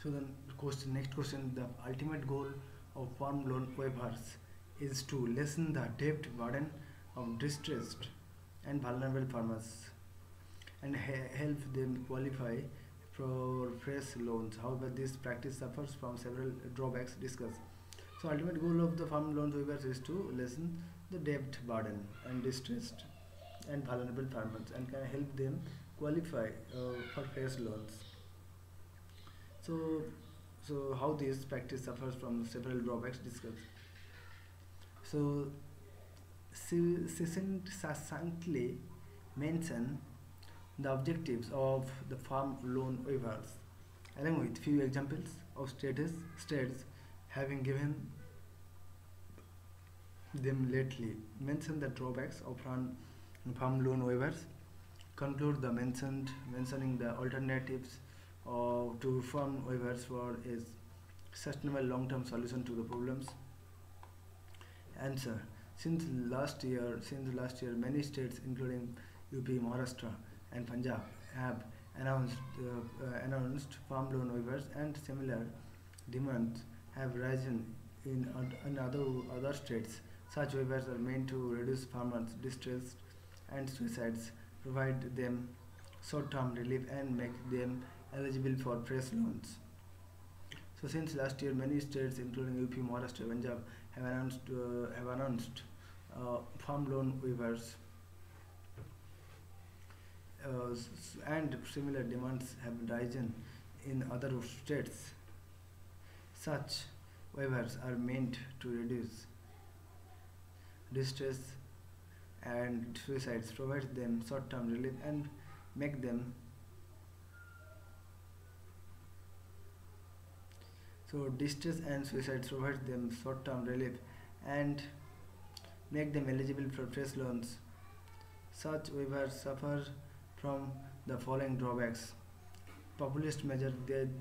So then next question, the ultimate goal of farm loan waivers is to lessen the debt burden of distressed and vulnerable farmers and help them qualify for fresh loans. However, this practice suffers from several drawbacks discussed. So ultimate goal of the farm loan waivers is to lessen the debt burden and distressed and vulnerable farmers and can help them qualify for fresh loans. So, so how this practice suffers from several drawbacks discussed. So, succinctly mention the objectives of the farm loan waivers, along with few examples of states having given them lately. Mention the drawbacks of farm loan waivers. Conclude the mentioning the alternatives to farm waivers for a sustainable long-term solution to the problems. Answer: since last year, many states, including UP, Maharashtra, and Punjab, have announced farm loan waivers, and similar demands have risen in other states. Such waivers are meant to reduce farmers' distress and suicides, provide them short-term relief, and make them eligible for fresh loans. So since last year, many states, including UP, Maharashtra, Punjab, have announced farm loan waivers, and similar demands have risen in other states. Such waivers are meant to reduce distress and suicides, provide them short-term relief, and make them distress and suicides provide them short-term relief and make them eligible for fresh loans. Such waivers suffer from the following drawbacks. Populist measures,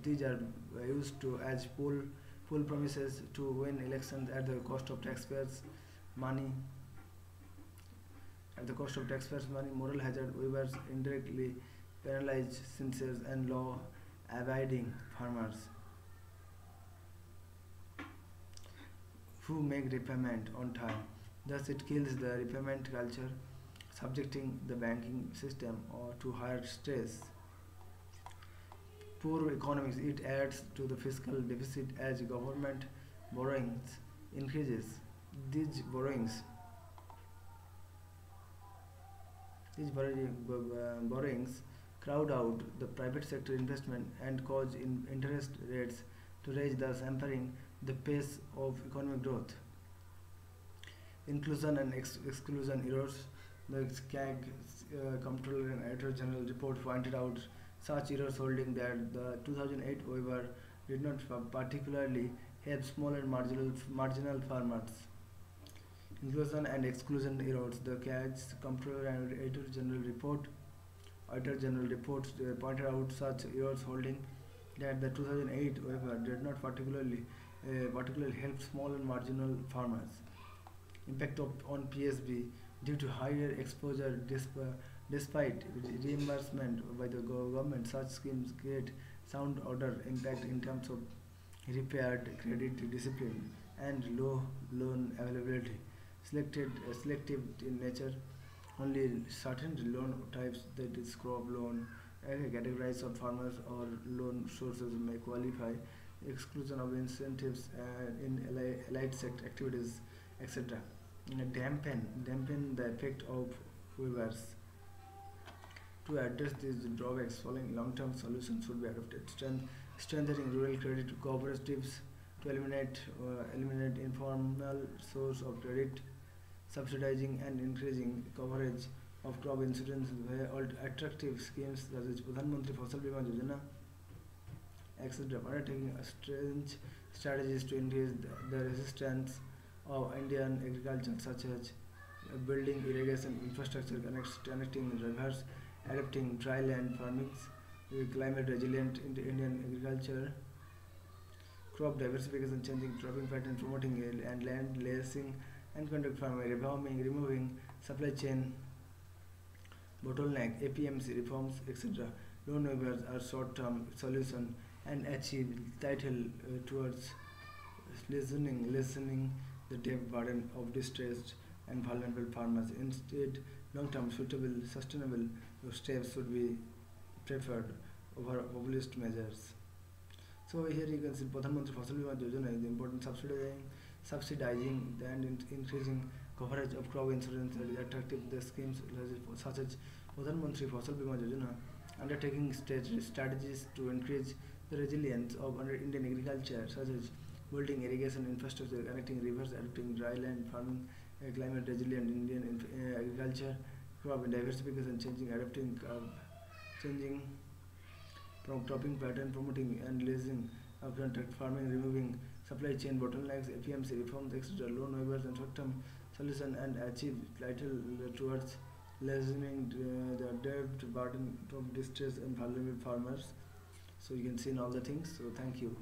these are used to as full promises to win elections at the cost of taxpayers' money. At the cost of taxpayers' money, moral hazard waivers indirectly penalize sincere and law-abiding farmers who make repayment on time. Thus, it kills the repayment culture, subjecting the banking system to higher stress. Poor economics, it adds to the fiscal deficit as government borrowings increases. These borrowings borrowings crowd out the private sector investment and cause interest rates to rise, thus hampering the pace of economic growth. Inclusion and exclusion errors. The CAG Comptroller and Editor General report pointed out such errors, holding that the 2008 waiver did not particularly help small and marginal farmers. Inclusion and exclusion errors. The CAG's Comptroller and Editor General reports pointed out such errors, holding that the 2008 waiver did not particularly help small and marginal farmers. Impact on PSB due to higher exposure despite reimbursement by the government. Such schemes create sound order impact in terms of repaired credit discipline and low loan availability. Selective in nature. Only certain loan types, that is crop loan, categories of farmers or loan sources may qualify. Exclusion of incentives in allied sector activities, etc. Dampen the effect of waivers. To address these drawbacks, following long-term solutions should be adopted. Strengthening rural credit cooperatives to eliminate informal source of credit, subsidizing and increasing coverage of crop insurance via attractive schemes such as Pradhan Mantri Fasal Bima Yojana, etc. Undertaking strange strategies to increase the resistance of Indian agriculture, such as building irrigation infrastructure, connecting rivers, adapting dry land farming, climate resilient Indian agriculture, crop diversification, changing cropping patterns, promoting and land leasing and conduct farming, removing supply chain bottleneck, APMC reforms, etc. Loan waivers are short-term solution and achieve title towards lessening the debt burden of distressed and vulnerable farmers. Instead, long-term, suitable, sustainable steps should be preferred over populist measures. So here you can see Pradhan Mantri Fasal Bima Yojana is important subsidizing and increasing coverage of crop insurance is attractive. The schemes such as Pradhan Mantri Fasal Bima Yojana undertaking strategies to increase the resilience of Indian agriculture, such as building irrigation infrastructure, connecting rivers, adopting dryland farming, climate resilient Indian agriculture, crop diversification, changing cropping pattern, promoting and leasing upfront farming, removing supply chain bottlenecks, APMC reforms, etc., loan waivers and short-term solution, and achieve title towards lessening the debt burden of distressed and vulnerable farmers. So you can see in all the things. So thank you.